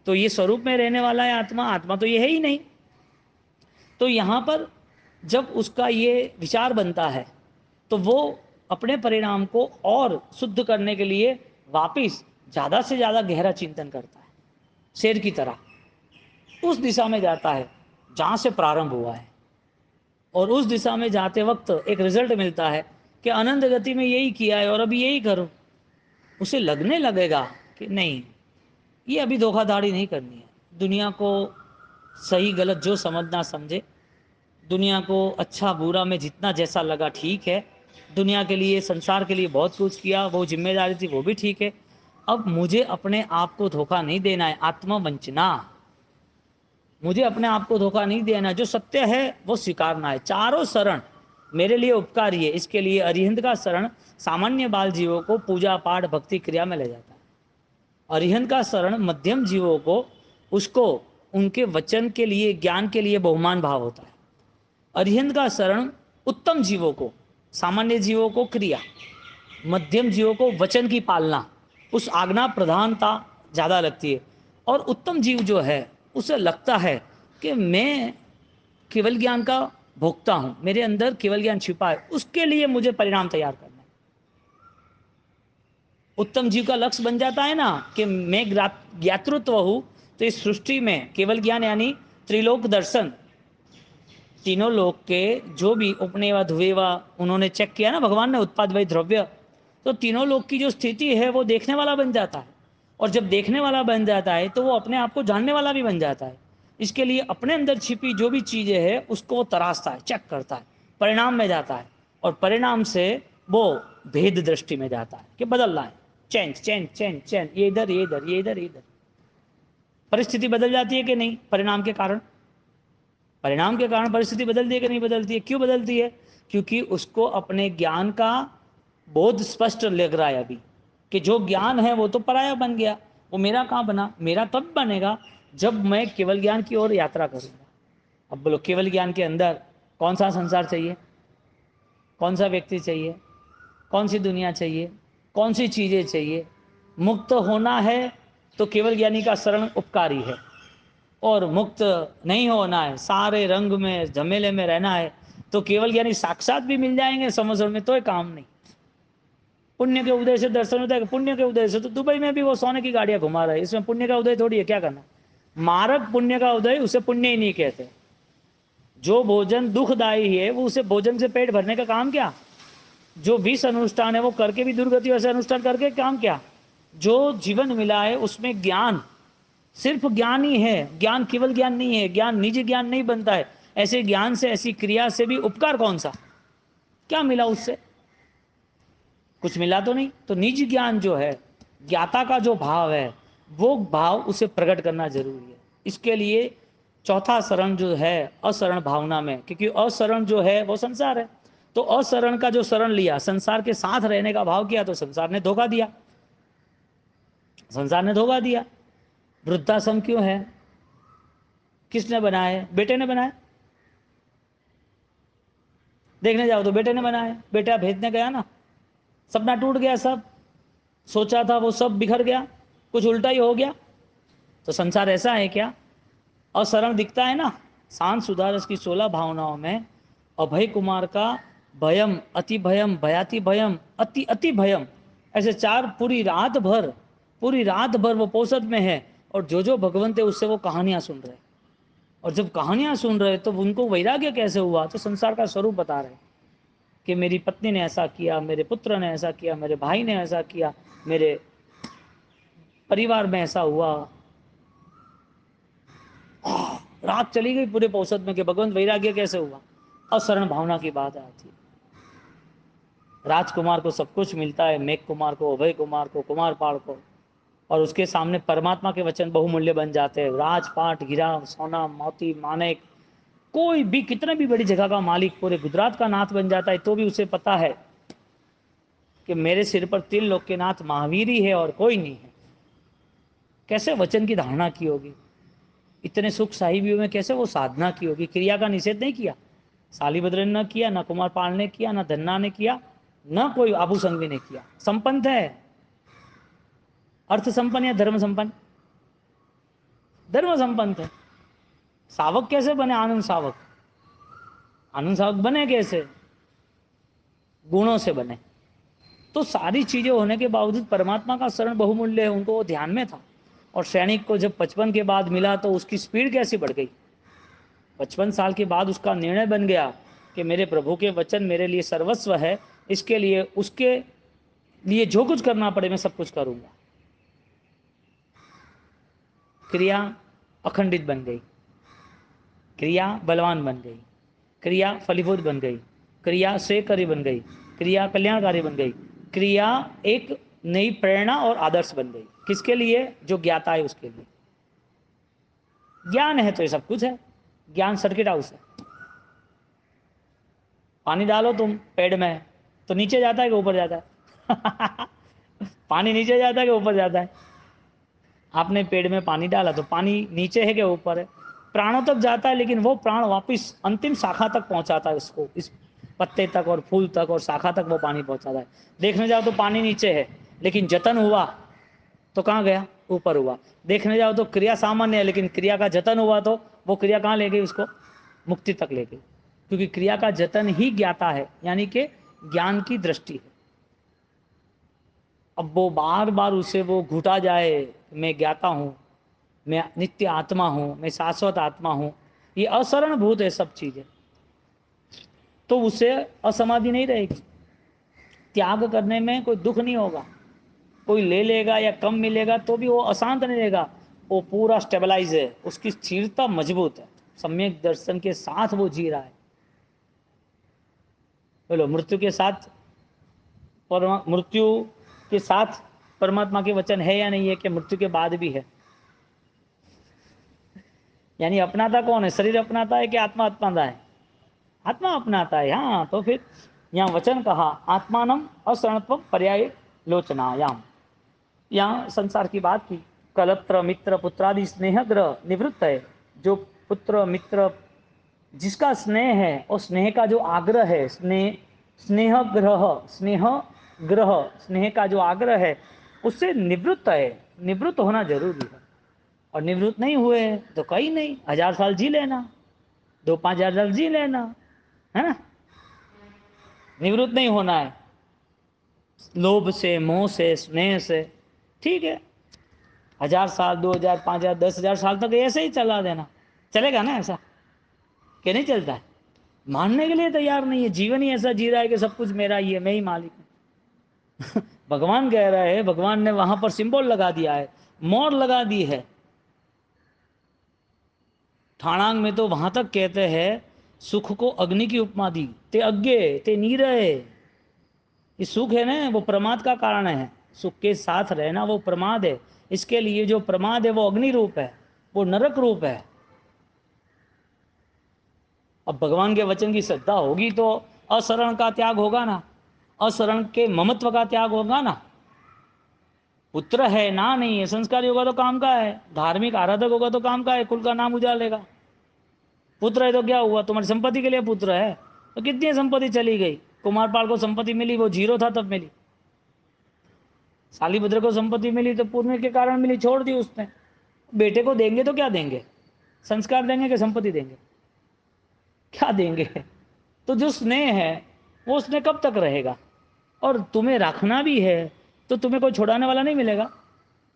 तो ये स्वरूप में रहने वाला है आत्मा, आत्मा तो ये है ही नहीं। तो यहाँ पर जब उसका ये विचार बनता है तो वो अपने परिणाम को और शुद्ध करने के लिए वापिस ज़्यादा से ज़्यादा गहरा चिंतन करता है, शेर की तरह उस दिशा में जाता है जहाँ से प्रारंभ हुआ है, और उस दिशा में जाते वक्त एक रिजल्ट मिलता है कि अनंत गति में यही किया है और अभी यही करूँ। उसे लगने लगेगा कि नहीं, ये अभी धोखाधड़ी नहीं करनी है, दुनिया को सही गलत जो समझना समझे, दुनिया को अच्छा बुरा में जितना जैसा लगा ठीक है, दुनिया के लिए संसार के लिए बहुत कुछ किया, वो जिम्मेदारी थी वो भी ठीक है, अब मुझे अपने आप को धोखा नहीं देना है, आत्मवंचना, मुझे अपने आप को धोखा नहीं देना, जो सत्य है वो स्वीकारना है। चारों शरण मेरे लिए उपकारी है, इसके लिए अरिहंत का शरण सामान्य बाल जीवों को पूजा पाठ भक्ति क्रिया में ले जाता है। अरिहंत का शरण मध्यम जीवों को उसको उनके वचन के लिए ज्ञान के लिए बहुमान भाव होता है। अरिहंत का शरण उत्तम जीवों को, सामान्य जीवों को क्रिया, मध्यम जीवों को वचन की पालना, उस आज्ञा प्रधानता ज़्यादा लगती है। और उत्तम जीव जो है उसे लगता है कि मैं केवल ज्ञान का भोक्ता हूँ, मेरे अंदर केवल ज्ञान छिपा है, उसके लिए मुझे परिणाम तैयार करना है। उत्तम जीव का लक्ष्य बन जाता है ना कि मैं ज्ञातृत्व हूँ, तो इस सृष्टि में केवल ज्ञान यानी त्रिलोक दर्शन, तीनों लोक के जो भी उपनेवा धुएवा उन्होंने चेक किया ना भगवान ने, उत्पाद वही द्रव्य, तो तीनों लोक की जो स्थिति है वो देखने वाला बन जाता है, और जब देखने वाला बन जाता है तो वो अपने आप को जानने वाला भी बन जाता है। इसके लिए अपने अंदर छिपी जो भी चीज़ें हैं उसको वो तराशता है, चेक करता है, परिणाम में जाता है, और परिणाम से वो भेद दृष्टि में जाता है कि बदलना है, चेंज चेंज चेंज चेंज, ये इधर ये इधर ये इधर ये इधर। परिस्थिति बदल जाती है कि नहीं परिणाम के कारण, परिणाम के कारण परिस्थिति बदलती है कि नहीं बदलती है। क्यों बदलती है? क्योंकि उसको अपने ज्ञान का बोध स्पष्ट लग रहा है अभी कि जो ज्ञान है वो तो पराया बन गया, वो मेरा कहाँ बना, मेरा तब बनेगा जब मैं केवल ज्ञान की ओर यात्रा करूँगा। अब बोलो केवल ज्ञान के अंदर कौन सा संसार चाहिए, कौन सा व्यक्ति चाहिए, कौन सी दुनिया चाहिए, कौन सी चीज़ें चाहिए? मुक्त होना है तो केवल ज्ञानी का शरण उपकारी है, और मुक्त नहीं होना है, सारे रंग में झमेले में रहना है, तो केवल ज्ञानी साक्षात भी मिल जाएंगे समझ में तो काम नहीं। पुण्य के उदय से दर्शन होता है, पुण्य के उदय से तो दुबई में भी वो सोने की गाड़ियां घुमा रहा है, इसमें पुण्य का उदय थोड़ी है, क्या करना। मारक पुण्य का उदय उसे पुण्य ही नहीं कहते। जो भोजन दुखदायी है वो उसे भोजन से पेट भरने का काम क्या, जो विष अनुष्ठान है वो करके भी दुर्गति वैसे अनुष्ठान करके काम क्या। जो जीवन मिला है उसमें ज्ञान सिर्फ ज्ञान ही है, ज्ञान केवल ज्ञान नहीं है, ज्ञान निजी ज्ञान नहीं बनता है। ऐसे ज्ञान से ऐसी क्रिया से भी उपकार कौन सा, क्या मिला उससे? कुछ मिला तो नहीं। तो निज ज्ञान जो है, ज्ञाता का जो भाव है, वो भाव उसे प्रकट करना जरूरी है। इसके लिए चौथा शरण जो है अशरण भावना में, क्योंकि अशरण जो है वो संसार है, तो अशरण का जो शरण लिया, संसार के साथ रहने का भाव किया, तो संसार ने धोखा दिया, संसार ने धोखा दिया। वृद्धाश्रम क्यों है? किसने बनाए? बेटे ने बनाए। देखने जाओ तो बेटे ने बनाए, बेटा भेजने गया ना, सपना टूट गया, सब सोचा था वो सब बिखर गया, कुछ उल्टा ही हो गया। तो संसार ऐसा है क्या? अशरण दिखता है ना। शांत सुधारस की 16 भावनाओं में अभय कुमार का भयम, अति भयम, भयाति भयम, अति अति भयम, ऐसे 4 पूरी रात भर वो पोसत में है, और जो भगवंत है उससे वो कहानियां सुन रहे। और जब कहानियां सुन रहे तो उनको वैराग्य कैसे हुआ? तो संसार का स्वरूप बता रहे कि मेरी पत्नी ने ऐसा किया, मेरे पुत्र ने ऐसा किया, मेरे भाई ने ऐसा किया, मेरे परिवार में ऐसा हुआ। रात चली गई पूरे पौषद में कि भगवंत वैराग्य कैसे हुआ? अशरण भावना की बात आती है। राजकुमार को सब कुछ मिलता है, मेघ कुमार को, अभय कुमार को, कुमारपाल को, और उसके सामने परमात्मा के वचन बहुमूल्य बन जाते हैं। राजपाट, हीरा, सोना, मोती, मानिक, कोई भी कितने भी बड़ी जगह का मालिक पूरे गुजरात का नाथ बन जाता है, तो भी उसे पता है कि मेरे सिर पर 3 लोक के नाथ महावीर ही है और कोई नहीं है। कैसे वचन की धारणा की होगी? इतने सुख साहिबियों में कैसे वो साधना की होगी? क्रिया का निषेध नहीं किया, शालीभद्र ने न किया, न कुमारपाल ने किया, न धन्ना ने किया, न कोई आभू संघवी ने किया। संपन्न है, अर्थ संपन्न या धर्म संपन्न? धर्म संपन्न है। सावक कैसे बने? आनंद सावक। आनंद सावक बने कैसे? गुणों से बने। तो सारी चीजें होने के बावजूद परमात्मा का शरण बहुमूल्य है, उनको वो ध्यान में था। और सैनिक को जब 55 के बाद मिला तो उसकी स्पीड कैसी बढ़ गई? 55 साल के बाद उसका निर्णय बन गया कि मेरे प्रभु के वचन मेरे लिए सर्वस्व है, इसके लिए उसके लिए जो कुछ करना पड़े मैं सब कुछ करूंगा। क्रिया अखंडित बन गई, क्रिया बलवान बन गई, क्रिया फलीभूत बन गई, क्रिया श्रेयकारी बन गई, क्रिया कल्याणकारी बन गई, क्रिया एक नई प्रेरणा और आदर्श बन गई। किसके लिए? जो ज्ञाता है उसके लिए। ज्ञान है तो ये सब कुछ है। ज्ञान सर्किट हाउस है। पानी डालो तुम पेड़ में तो नीचे जाता है कि ऊपर जाता है? पानी नीचे जाता है कि ऊपर जाता है? आपने पेड़ में पानी डाला तो पानी नीचे है कि ऊपर है? प्राणों तक जाता है, लेकिन वो प्राण वापस अंतिम शाखा तक पहुंचाता है उसको, इस पत्ते तक और फूल तक और शाखा तक वो पानी पहुंचाता है। देखने जाओ तो पानी नीचे है, लेकिन जतन हुआ तो कहाँ गया? ऊपर हुआ। देखने जाओ तो क्रिया सामान्य है, लेकिन क्रिया का जतन हुआ तो वो क्रिया कहाँ ले गई? उसको मुक्ति तक ले गई। क्योंकि क्रिया का जतन ही ज्ञाता है, यानी कि ज्ञान की दृष्टि है। अब वो बार बार उसे वो घुटा जाए, मैं ज्ञाता हूँ, मैं नित्य आत्मा हूँ, मैं शाश्वत आत्मा हूँ, ये असरण भूत है सब चीजें, तो उससे असमाधि नहीं रहेगी। त्याग करने में कोई दुख नहीं होगा। कोई ले लेगा या कम मिलेगा तो भी वो अशांत नहीं रहेगा, वो पूरा स्टेबलाइज है, उसकी स्थिरता मजबूत है, सम्यक दर्शन के साथ वो जी रहा है। बोलो, मृत्यु के साथ मृत्यु के साथ परमात्मा के वचन है या नहीं है? कि मृत्यु के बाद भी है? यानी अपनाता कौन है? शरीर अपनाता है कि आत्मा अपनाता है? आत्मा अपनाता है। हाँ, तो फिर यहाँ वचन कहा आत्मानम अशरणत्व पर्याय लोचनायाम। यहाँ संसार की बात की। कलत्र मित्र पुत्रादि स्नेह ग्रह निवृत्त है। जो पुत्र मित्र जिसका स्नेह है और स्नेह का जो आग्रह है, स्नेह स्नेह ग्रह स्नेह ग्रह स्नेह का जो आग्रह है उससे निवृत्त है। निवृत्त होना जरूरी है। और निवृत्त नहीं हुए तो कहीं नहीं, 1000 साल जी लेना, 2-5 साल जी लेना, है ना। निवृत्त नहीं होना है लोभ से, मोह से, स्नेह से। ठीक है, 1000 साल, 2000, 5000, 10,000 साल तक ऐसे ही चला देना, चलेगा ना? ऐसा कि नहीं चलता है? मानने के लिए तैयार नहीं है। जीवन ही ऐसा जी रहा है कि सब कुछ मेरा ही है, मैं ही मालिक हूं। भगवान कह रहा है, भगवान ने वहां पर सिंबल लगा दिया है, मोर लगा दी है। ठाणांग में तो वहां तक कहते हैं सुख को अग्नि की उपमा दी, ते अज्ञे ते नीरहे। ये सुख है ना, वो प्रमाद का कारण है। सुख के साथ रहना वो प्रमाद है। इसके लिए जो प्रमाद है वो अग्नि रूप है, वो नरक रूप है। अब भगवान के वचन की श्रद्धा होगी तो असरण का त्याग होगा ना, असरण के ममत्व का त्याग होगा ना। पुत्र है ना, नहीं है, संस्कारी होगा तो काम का है, धार्मिक आराधक होगा तो काम का है, कुल का नाम उजालेगा। पुत्र है तो क्या हुआ, तुम्हारी संपत्ति के लिए पुत्र है। तो कितनी संपत्ति चली गई। कुमारपाल को संपत्ति मिली, वो जीरो था तब मिली। शालीभद्र को संपत्ति मिली तो पुण्य के कारण मिली, छोड़ दी उसने। बेटे को देंगे तो क्या देंगे, संस्कार देंगे कि संपत्ति देंगे, क्या देंगे। तो जो स्नेह है वो स्नेह कब तक रहेगा। और तुम्हें रखना भी है तो तुम्हें कोई छुड़ाने वाला नहीं मिलेगा।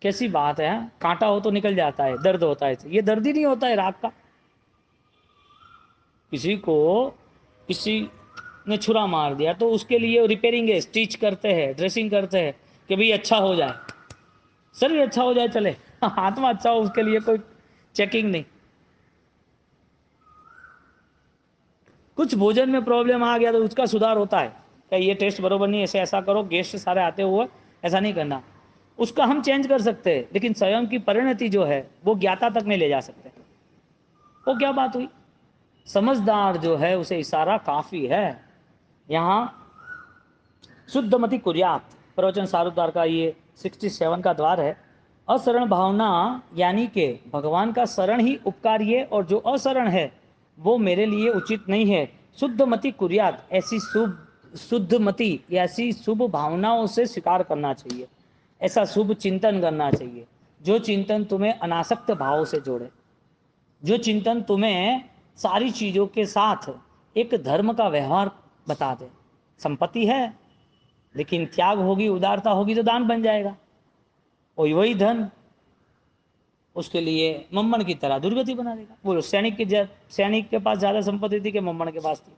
कैसी बात है, कांटा हो तो निकल जाता है, दर्द होता है, ये दर्द ही नहीं होता है राग का। किसी को किसी ने छुरा मार दिया तो उसके लिए रिपेयरिंग है, स्टिच करते हैं, ड्रेसिंग करते हैं कि भाई अच्छा हो जाए, शरीर अच्छा हो जाए चले, आत्मा अच्छा हो उसके लिए कोई चेकिंग नहीं। कुछ भोजन में प्रॉब्लम आ गया तो उसका सुधार होता है कि ये टेस्ट बरोबर नहीं, ऐसे ऐसा करो, गेस्ट सारे आते हुए ऐसा नहीं करना, उसका हम चेंज कर सकते हैं। लेकिन स्वयं की परिणति जो है वो ज्ञाता तक नहीं ले जा सकते। वो क्या बात हुई। समझदार जो है उसे इशारा काफी है। यहाँ शुद्धमति कुर्यात प्रवचन सारूद्वार का ये 67 का द्वार है। असरण भावना यानी कि भगवान का शरण ही उपकार्य, और जो असरण है वो मेरे लिए उचित नहीं है। शुद्धमति कुर्यात, ऐसी शुद्धमति ऐसी शुभ भावनाओं से स्वीकार करना चाहिए, ऐसा शुभ चिंतन करना चाहिए जो चिंतन तुम्हें अनासक्त भाव से जोड़े, जो चिंतन तुम्हें सारी चीजों के साथ एक धर्म का व्यवहार बता दे। संपत्ति है लेकिन त्याग होगी, उदारता होगी तो दान बन जाएगा। वही वही धन उसके लिए मम्मन की तरह दुर्गति बना देगा। बोलो, सैनिक के पास ज्यादा संपत्ति थी कि मम्मन के पास थी,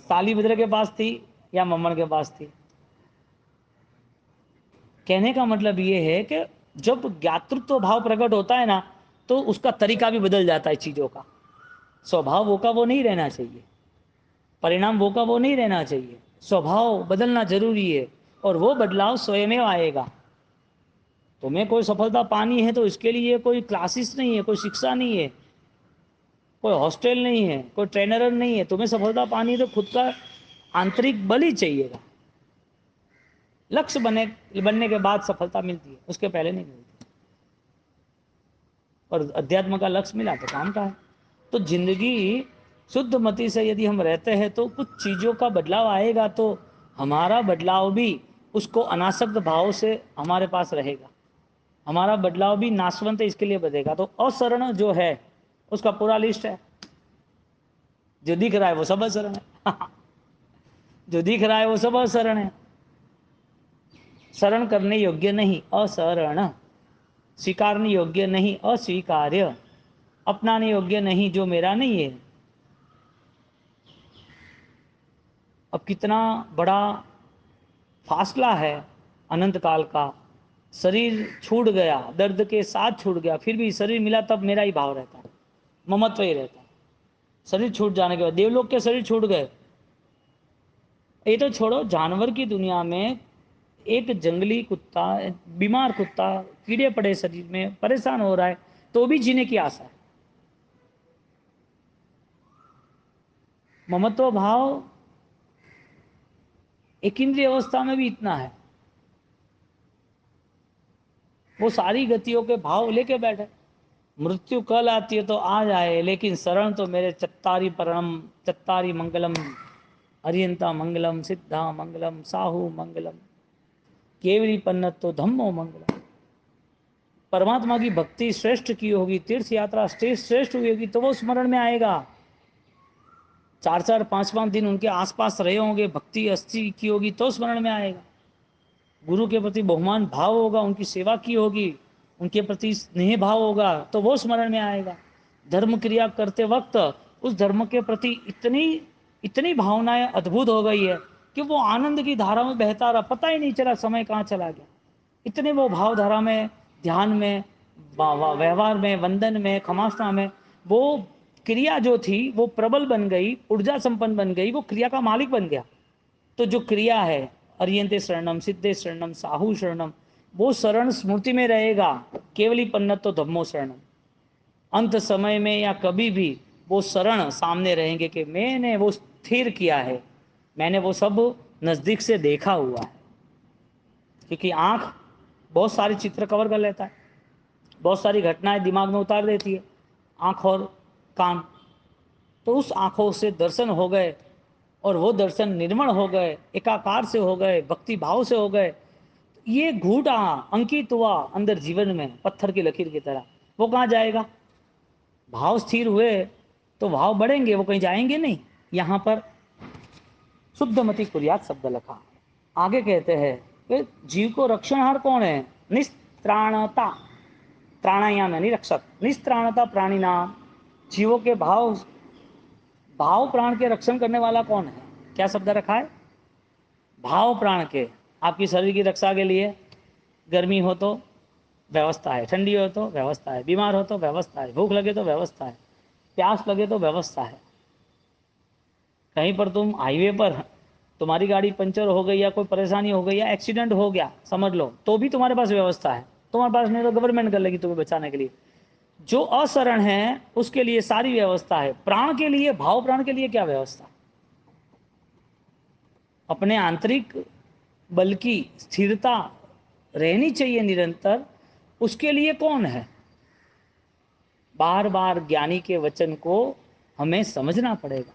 तालीभद्र के पास थी या मम्मन के पास थी। कहने का मतलब ये है कि जब ज्ञातृत्व भाव प्रकट होता है ना तो उसका तरीका भी बदल जाता है चीजों का। स्वभाव वो का वो नहीं रहना चाहिए, परिणाम वो का वो नहीं रहना चाहिए, स्वभाव बदलना जरूरी है। और वो बदलाव स्वयं में आएगा। तुम्हें कोई सफलता पानी है तो इसके लिए कोई क्लासेस नहीं है, कोई शिक्षा नहीं है, कोई हॉस्टल नहीं है, कोई ट्रेनर नहीं है। तुम्हें सफलता पानी है तो खुद का आंतरिक बल ही चाहिएगा। लक्ष्य बनने के बाद सफलता मिलती है, उसके पहले नहीं मिलती। और अध्यात्म का लक्ष्य मिला तो काम का है। तो जिंदगी शुद्ध मति से यदि हम रहते हैं तो कुछ चीज़ों का बदलाव आएगा, तो हमारा बदलाव भी उसको अनासक्त भाव से हमारे पास रहेगा। हमारा बदलाव भी नाशवंत इसके लिए बदलेगा। तो असरण जो है उसका पूरा लिस्ट है। जो दिख रहा है वो सब असरण है जो दिख रहा है वो सब असरण है। शरण करने योग्य नहीं, असरण। स्वीकारने योग्य नहीं, अस्वीकार्य। अपनाने योग्य नहीं, जो मेरा नहीं है। अब कितना बड़ा फासला है अनंत काल का। शरीर छूट गया, दर्द के साथ छूट गया, फिर भी शरीर मिला तब मेरा ही भाव रहता है, ममत्व ही रहता है। शरीर छूट जाने के बाद देवलोक के शरीर छूट गए। ये तो छोड़ो, जानवर की दुनिया में एक जंगली कुत्ता, बीमार कुत्ता, कीड़े पड़े शरीर में, परेशान हो रहा है तो भी जीने की आशा है। ममत्व भाव एक इंद्रिय अवस्था में भी इतना है। वो सारी गतियों के भाव लेके बैठे। मृत्यु कल आती है तो आ जाए, लेकिन शरण तो मेरे चत्तारी परम, चत्तारी मंगलम, हरियंता मंगलम, सिद्धा मंगलम, साहू मंगलम, केवली पन्नतो धम्मो मंगलम। परमात्मा की भक्ति श्रेष्ठ की होगी, तीर्थ यात्रा श्रेष्ठ हुई होगी तो वो स्मरण में आएगा। 4-4 5-5 दिन उनके आसपास रहे होंगे, भक्ति अस्थि की होगी तो स्मरण में आएगा। गुरु के प्रति बहुमान भाव होगा, उनकी सेवा की होगी, उनके प्रति स्नेह भाव होगा तो वो स्मरण में आएगा। धर्म क्रिया करते वक्त उस धर्म के प्रति इतनी इतनी भावनाएं अद्भुत हो गई है कि वो आनंद की धारा में बहता रहा, पता ही नहीं चला समय कहाँ चला गया। इतने वो भाव धारा में, ध्यान में, व्यवहार में, वंदन में, खमासना में, वो क्रिया जो थी वो प्रबल बन गई, ऊर्जा संपन्न बन गई, वो क्रिया का मालिक बन गया। तो जो क्रिया है अर्यंते शरणम, सिद्धे शरणम, साहू शरणम, वो शरण स्मृति में रहेगा। केवली पन्नतो धम्मो शरणम, अंत समय में या कभी भी वो शरण सामने रहेंगे कि मैंने वो स्थिर किया है, मैंने वो सब नजदीक से देखा हुआ है। क्योंकि आंख बहुत सारे चित्र कवर कर लेता है, बहुत सारी घटनाएं दिमाग में उतार देती है, आंख और कान। तो उस आंखों से दर्शन हो गए और वो दर्शन निर्मल हो गए, एकाकार से हो गए, भक्ति भाव से हो गए। ये घूटा अंकित हुआ अंदर जीवन में पत्थर की लकीर की तरह। वो कहाँ जाएगा? भाव स्थिर हुए तो भाव बढ़ेंगे, वो कहीं जाएंगे नहीं। यहाँ पर शुद्धमति कुर्यात शब्द लिखा। आगे कहते हैं कि जीव को रक्षणहार कौन है? निस्त्राणता, प्राणायाम है निरक्षक, निस्त्राणता प्राणी नाम। जीवों के भाव भाव प्राण के रक्षण करने वाला कौन है? क्या शब्द रखा है? भाव प्राण के। आपकी शरीर की रक्षा के लिए गर्मी हो तो व्यवस्था है, ठंडी हो तो व्यवस्था है, बीमार हो तो व्यवस्था है, भूख लगे तो व्यवस्था है, प्यास लगे तो व्यवस्था है। कहीं पर तुम हाईवे पर तुम्हारी गाड़ी पंचर हो गई या कोई परेशानी हो गई या एक्सीडेंट हो गया समझ लो, तो भी तुम्हारे पास व्यवस्था है। तुम्हारे पास नहीं तो गवर्नमेंट कर लेगी तुम्हें बचाने के लिए। जो अशरण है उसके लिए सारी व्यवस्था है। प्राण के लिए, भाव प्राण के लिए क्या व्यवस्था? अपने आंतरिक बल की स्थिरता रहनी चाहिए निरंतर। उसके लिए कौन है? बार बार ज्ञानी के वचन को हमें समझना पड़ेगा।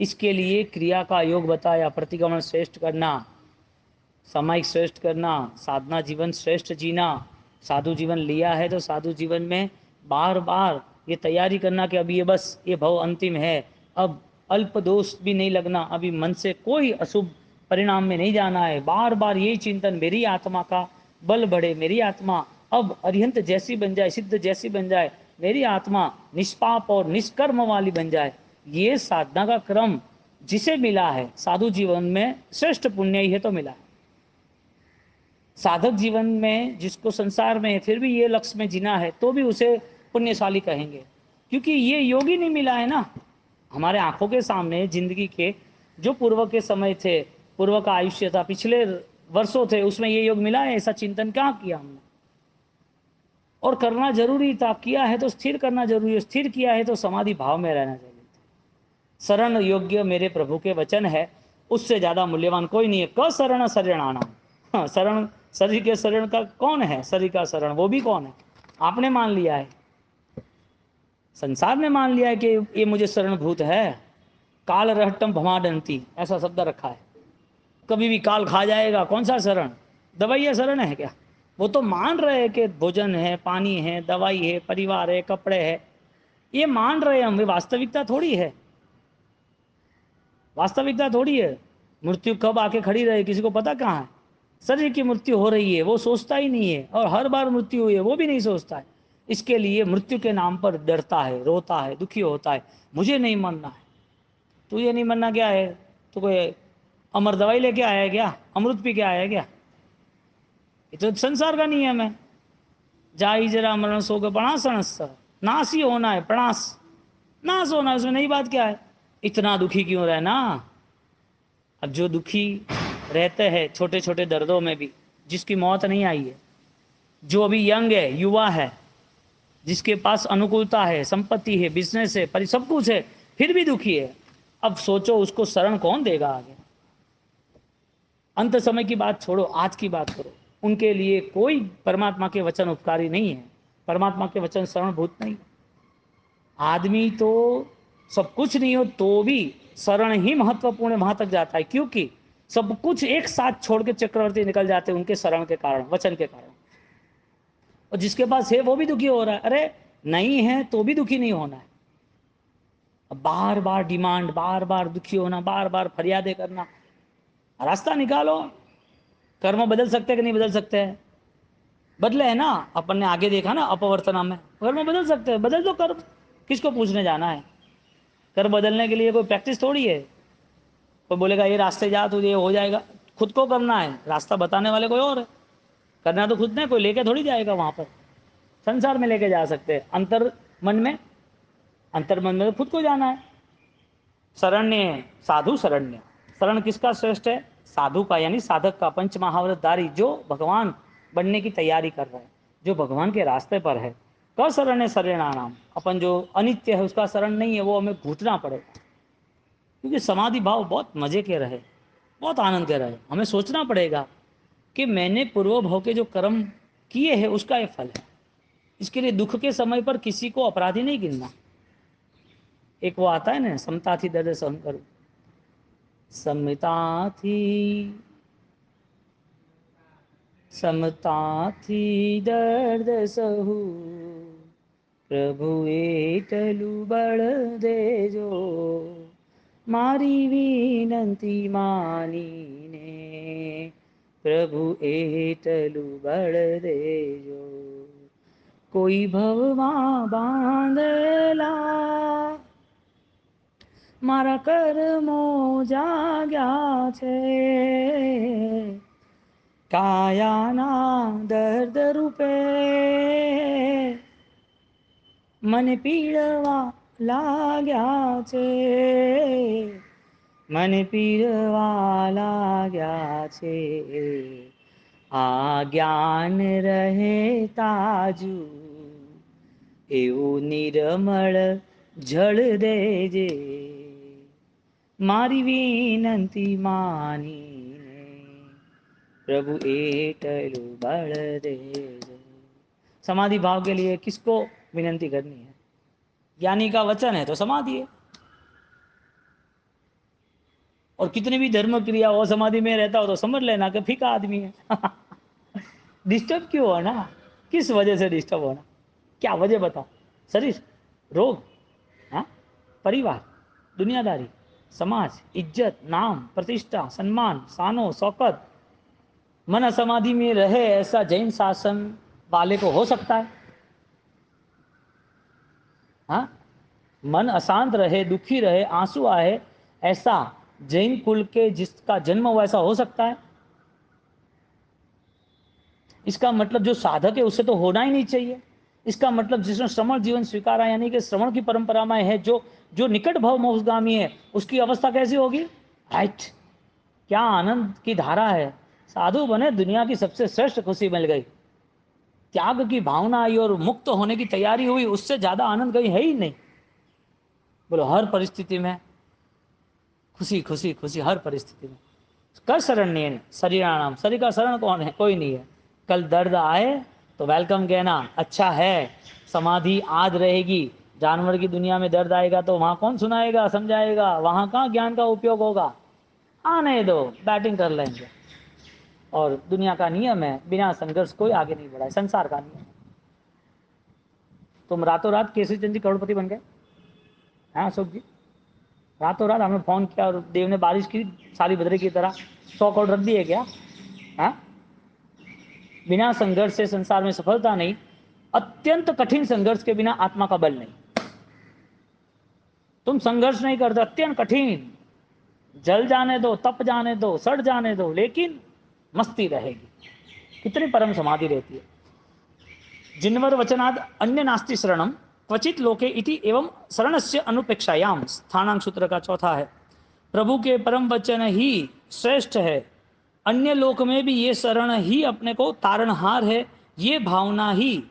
इसके लिए क्रिया का योग बताया, प्रतिक्रमण श्रेष्ठ करना, सामायिक श्रेष्ठ करना, साधना जीवन श्रेष्ठ जीना। साधु जीवन लिया है तो साधु जीवन में बार बार ये तैयारी करना कि अभी ये बस ये भव अंतिम है, अब अल्प दोष भी नहीं लगना, अभी मन से कोई अशुभ परिणाम में नहीं जाना है। बार बार यही चिंतन, मेरी आत्मा का बल बढ़े, मेरी आत्मा अब अरिहंत जैसी बन जाए, सिद्ध जैसी बन जाए, मेरी आत्मा निष्पाप और निष्कर्म वाली बन जाए। ये साधना का क्रम जिसे मिला है साधु जीवन में श्रेष्ठ पुण्य ही है तो मिला है। साधक जीवन में जिसको संसार में फिर भी ये लक्ष्य में जीना है तो भी उसे पुण्यशाली कहेंगे, क्योंकि ये योग ही नहीं मिला है ना। हमारे आंखों के सामने जिंदगी के जो पूर्व के समय थे, पूर्व का आयुष्य था, पिछले वर्षों थे, उसमें ये योग मिला है? ऐसा चिंतन क्या किया हमने? और करना जरूरी था, किया है तो स्थिर करना जरूरी है, स्थिर किया है तो समाधि भाव में रहना चाहिए। शरण योग्य मेरे प्रभु के वचन है, उससे ज्यादा मूल्यवान कोई नहीं है। क शरण शरणाना, हाँ, शरण शरीर के शरण का कौन है? शरीर का शरण वो भी कौन है? आपने मान लिया है, संसार ने मान लिया है कि ये मुझे शरणभूत है। काल रहटम भमाडंती ऐसा शब्द रखा है, कभी भी काल खा जाएगा। कौन सा शरण? दवाइया शरण है क्या? वो तो मान रहे हैं कि भोजन है, पानी है, दवाई है, परिवार है, कपड़े है, ये मान रहे हैं हम। वास्तविकता थोड़ी है, वास्तविकता थोड़ी है। मृत्यु कब आके खड़ी रहे किसी को पता कहाँ है? शरीर की मृत्यु हो रही है वो सोचता ही नहीं है, और हर बार मृत्यु हुई है वो भी नहीं सोचता है। इसके लिए मृत्यु के नाम पर डरता है, रोता है, दुखी होता है, मुझे नहीं मरना है। तुझे नहीं मरना क्या है? तो कोई अमर दवाई लेके आया है क्या? अमृत पी के आया है क्या? ये तो संसार का नियम है। जाई जरा मरण सो के प्रणास, नाश ही होना है, प्रणास, नाश होना है, उसमें नई बात क्या है? इतना दुखी क्यों रहना? अब जो दुखी रहते हैं छोटे छोटे दर्दों में भी, जिसकी मौत नहीं आई है, जो अभी यंग है, युवा है, जिसके पास अनुकूलता है, संपत्ति है, बिजनेस है, पर सब कुछ है, फिर भी दुखी है, अब सोचो उसको शरण कौन देगा आगे? अंत समय की बात छोड़ो, आज की बात करो। उनके लिए कोई परमात्मा के वचन उपकारी नहीं है, परमात्मा के वचन शरणभूत नहीं। आदमी तो सब कुछ नहीं हो तो भी शरण ही महत्वपूर्ण वहां तक जाता है, क्योंकि सब कुछ एक साथ छोड़ के चक्रवर्ती निकल जाते हैं उनके शरण के कारण, वचन के कारण। और जिसके पास है वो भी दुखी हो रहा है, अरे नहीं है तो भी दुखी नहीं होना है। बार बार डिमांड, बार बार दुखी होना, बार बार फरियादें करना, रास्ता निकालो। कर्म बदल सकते हैं कि नहीं बदल सकते हैं? बदले है ना, अपन ने आगे देखा ना अपवर्तना में, कर्म बदल सकते हैं, बदल दो कर्म, किसको पूछने जाना है? कर्म बदलने के लिए कोई प्रैक्टिस थोड़ी है। कोई बोलेगा ये रास्ते जा तुझे हो जाएगा, खुद को करना है, रास्ता बताने वाले कोई और है। करना तो खुद ने, कोई लेके थोड़ी जाएगा वहां पर। संसार में लेके जा सकते हैं, अंतर मन में, अंतर मन में तो खुद को जाना है। शरण्य साधु शरण्य, शरण किसका श्रेष्ठ है? साधु का, यानी साधक का, पंच महाव्रतधारी, जो भगवान बनने की तैयारी कर रहा है, जो भगवान के रास्ते पर है। क शरण है शरणानाम, अपन जो अनित्य है उसका शरण नहीं है, वो हमें घूटना पड़ेगा। क्योंकि समाधि भाव बहुत मजे के रहे, बहुत आनंद के रहे। हमें सोचना पड़ेगा कि मैंने पूर्व भाव के जो कर्म किए हैं उसका ये फल है। इसके लिए दुख के समय पर किसी को अपराधी नहीं गिनना। एक वो आता है ना, समता थी दर्द सहन करो, समता थी दर्द सहू, प्रभु एटलू बळ देजो, मारी विनंती मानीने, प्रभु एटलू बळ देजो। कोई भवમાં બાંધેલા મારા કર્મો જાગ્યા છે, કાયાના દર્દ રૂપે મને પીડવા લાગ્યા છે, મને પીડવા લાગ્યા છે। આ જ્ઞાન રહે તાજુ, એવું નિર્મળ જળ દેજે, મારી વિનંતી માનીને, प्रभु एटलू बळ देजो। समाधि भाव के लिए किसको विनंती करनी है? ज्ञानी का वचन है तो समाधि है। और कितनी भी धर्म क्रिया हो, समाधि में रहता हो तो समझ लेना कि फीका आदमी है। डिस्टर्ब क्यों होना? किस वजह से डिस्टर्ब होना? क्या वजह बताओ? शरीर, रोग, हाँ, परिवार, दुनियादारी, समाज, इज्जत, नाम, प्रतिष्ठा, सम्मान, शानो शौकत। मन असमाधि में रहे ऐसा जैन शासन वाले को हो सकता है? हाँ, मन अशांत रहे, दुखी रहे, आंसू आए, ऐसा जैन कुल के जिसका जन्म हुआ ऐसा हो सकता है? इसका मतलब जो साधक है उससे तो होना ही नहीं चाहिए। इसका मतलब जिसने श्रमण जीवन स्वीकारा, यानी कि श्रवण की परंपरा में है, जो निकट भाव मोक्षगामी है, उसकी अवस्था कैसी होगी? राइट, क्या आनंद की धारा है। साधु बने, दुनिया की सबसे श्रेष्ठ खुशी मिल गई, त्याग की भावना आई और मुक्त होने की तैयारी हुई, उससे ज्यादा आनंद कहीं है ही नहीं। बोलो, हर परिस्थिति में खुशी खुशी खुशी, हर परिस्थिति में। कर शरण नहीं है शरीर नाम, शरीर का शरण कौन है? कोई नहीं है। कल दर्द आए तो वेलकम कहना, अच्छा है समाधि आज रहेगी। जानवर की दुनिया में दर्द आएगा तो वहां कौन सुनाएगा, समझाएगा? वहां कहाँ ज्ञान का उपयोग होगा? आने दो, बैटिंग कर लेंगे। और दुनिया का नियम है, बिना संघर्ष कोई आगे नहीं बढ़ा है, संसार का नियम। तुम रातों रात केसरी चंद जी करोड़पति बन गए? हाँ अशोक जी, रातों रात हमें फोन किया और देव ने बारिश की सारी बदरे की तरह 100 करोड़ रख दिए क्या? हाँ, बिना संघर्ष से संसार में सफलता नहीं। अत्यंत कठिन संघर्ष के बिना आत्मा का बल नहीं। तुम संघर्ष नहीं करते, अत्यंत कठिन, जल जाने दो, तप जाने दो, सड़ जाने दो, लेकिन मस्ती रहेगी। कितनी परम समाधि रहती है। जिन्वर वचनाद अन्य नास्ति शरणम क्वचित लोके इति एवं शरणस्य अनुपेक्षायाम, स्थानांक सूत्र का चौथा है। प्रभु के परम वचन ही श्रेष्ठ है, अन्य लोक में भी ये शरण ही अपने को तारणहार है। ये भावना ही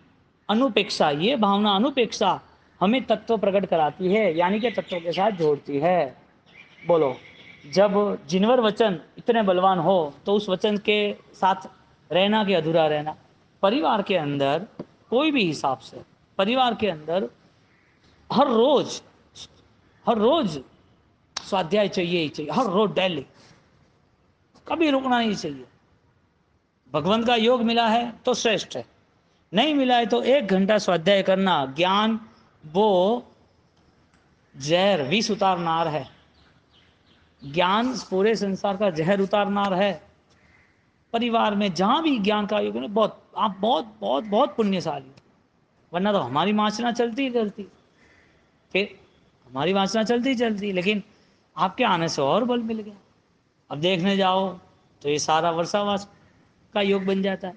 अनुपेक्षा, ये भावना अनुपेक्षा हमें तत्व प्रकट कराती है, यानी कि तत्व के साथ जोड़ती है। बोलो, जब जिन्वर वचन इतने बलवान हो तो उस वचन के साथ रहना कि अधूरा रहना? परिवार के अंदर कोई भी हिसाब से, परिवार के अंदर हर रोज स्वाध्याय चाहिए ही चाहिए, हर रोज डेली, कभी रुकना नहीं चाहिए। भगवंत का योग मिला है तो श्रेष्ठ है, नहीं मिला है तो 1 घंटा स्वाध्याय करना। ज्ञान वो जहर विष उतारनार है, ज्ञान पूरे संसार का जहर उतारनार है। परिवार में जहां भी ज्ञान का योग, बहुत आप बहुत बहुत बहुत पुण्यशाली, वरना तो हमारी वासना चलती फिर हमारी वासना चलती, लेकिन आपके आने से और बल मिल गया। अब देखने जाओ तो ये सारा वर्षावास का योग बन जाता है।